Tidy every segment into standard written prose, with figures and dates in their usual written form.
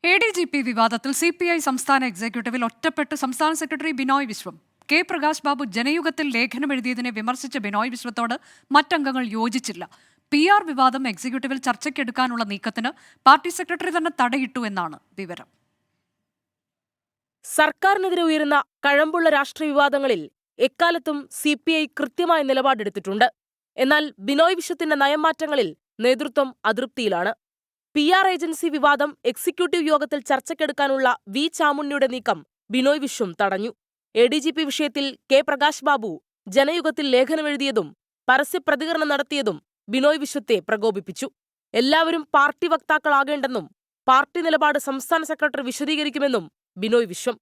ADGP വിവാദത്തിൽ CPI സംസ്ഥാന എക്സിക്യൂട്ടീവിൽ ഒറ്റപ്പെട്ട് സംസ്ഥാന സെക്രട്ടറി ബിനോയ് വിശ്വം. കെ പ്രകാശ് ബാബു ജനയുഗത്തിൽ ലേഖനം എഴുതിയതിനെ വിമർശിച്ച ബിനോയ് വിശ്വത്തോട് മറ്റംഗങ്ങൾ യോജിച്ചില്ല. PR വിവാദം എക്സിക്യൂട്ടീവിൽ ചർച്ചയ്ക്കെടുക്കാനുള്ള നീക്കത്തിന് പാർട്ടി സെക്രട്ടറി തന്നെ തടയിട്ടു എന്നാണ് വിവരം. സർക്കാരിനെതിരെ ഉയരുന്ന കഴമ്പുള്ള രാഷ്ട്രീയ വിവാദങ്ങളിൽ എക്കാലത്തും CPI കൃത്യമായ നിലപാടെടുത്തിട്ടുണ്ട്. എന്നാൽ ബിനോയ് വിശ്വത്തിന്റെ നയമാറ്റങ്ങളിൽ നേതൃത്വം അതൃപ്തിയിലാണ്. PR ഏജൻസി വിവാദം എക്സിക്യൂട്ടീവ് യോഗത്തിൽ ചർച്ചയ്ക്കെടുക്കാനുള്ള വി ചാമുണ്ണിയുടെ നീക്കം ബിനോയ് വിശ്വം തടഞ്ഞു. ADGP വിഷയത്തിൽ കെ പ്രകാശ് ബാബു ജനയുഗത്തിൽ ലേഖനമെഴുതിയതും പരസ്യ പ്രതികരണം നടത്തിയതും ബിനോയ് വിശ്വത്തെ പ്രകോപിപ്പിച്ചു. എല്ലാവരും പാർട്ടി വക്താക്കളാകേണ്ടെന്നും പാർട്ടി നിലപാട് സംസ്ഥാന സെക്രട്ടറി വിശദീകരിക്കുമെന്നും ബിനോയ് വിശ്വം.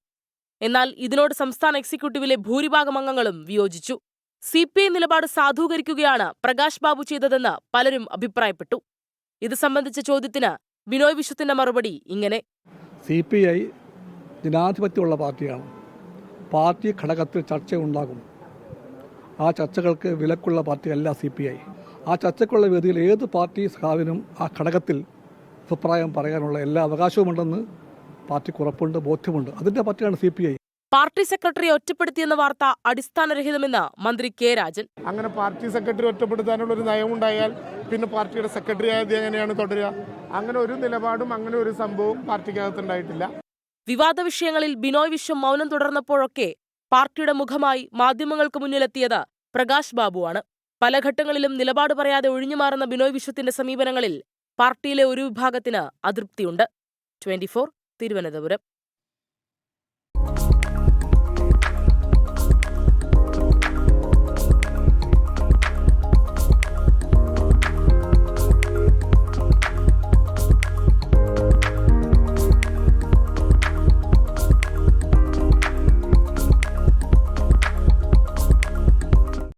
എന്നാൽ ഇതിനോട് സംസ്ഥാന എക്സിക്യൂട്ടീവിലെ ഭൂരിഭാഗം അംഗങ്ങളും വിയോജിച്ചു. CPI നിലപാട് സാധൂകരിക്കുകയാണ് പ്രകാശ് ബാബു ചെയ്തതെന്ന് പലരും അഭിപ്രായപ്പെട്ടു. ഇത് സംബന്ധിച്ച ചോദ്യത്തിന് ബിനോയ് വിശ്വത്തിന്റെ മറുപടി ഇങ്ങനെ: CPI ജനാധിപത്യമുള്ള പാർട്ടിയാണ്. പാർട്ടി ഘടകത്തിൽ ചർച്ചയുണ്ടാകും. ആ ചർച്ചകൾക്ക് വിലക്കുള്ള പാർട്ടിയല്ല CPI. ആ ചർച്ചയ്ക്കുള്ള വേദിയിൽ ഏത് പാർട്ടി സഖാവിനും ആ ഘടകത്തിൽ അഭിപ്രായം പറയാനുള്ള എല്ലാ അവകാശവുമുണ്ടെന്ന് പാർട്ടിക്ക് ഉറപ്പുണ്ട്, ബോധ്യമുണ്ട്. അതിൻ്റെ പാർട്ടിയാണ് CPI. പാർട്ടി സെക്രട്ടറിയെ ഒറ്റപ്പെടുത്തിയെന്ന വാർത്ത അടിസ്ഥാനരഹിതമെന്ന് മന്ത്രി കെ രാജൻ. അങ്ങനെ പാർട്ടി സെക്രട്ടറി ഒറ്റപ്പെടുത്താനുള്ള ഒരു നയമുണ്ടായാൽ പിന്നെ പാർട്ടിയുടെ സെക്രട്ടറി ആയത് എങ്ങനെയാണ് തുടരുക? അങ്ങനെ ഒരു നിലപാടും അങ്ങനെ ഒരു സംഭവവും പാർട്ടിക്കകത്തുണ്ടായിട്ടില്ല. വിവാദ വിഷയങ്ങളിൽ ബിനോയ് വിശ്വം മൗനം തുടർന്നപ്പോഴൊക്കെ പാർട്ടിയുടെ മുഖമായി മാധ്യമങ്ങൾക്ക് മുന്നിലെത്തിയത് പ്രകാശ് ബാബുവാണ്. പല ഘട്ടങ്ങളിലും നിലപാട് പറയാതെ ഒഴിഞ്ഞുമാറുന്ന ബിനോയ് വിശ്വത്തിന്റെ സമീപനങ്ങളിൽ പാർട്ടിയിലെ ഒരു വിഭാഗത്തിന് അതൃപ്തിയുണ്ട്. 24 തിരുവനന്തപുരം.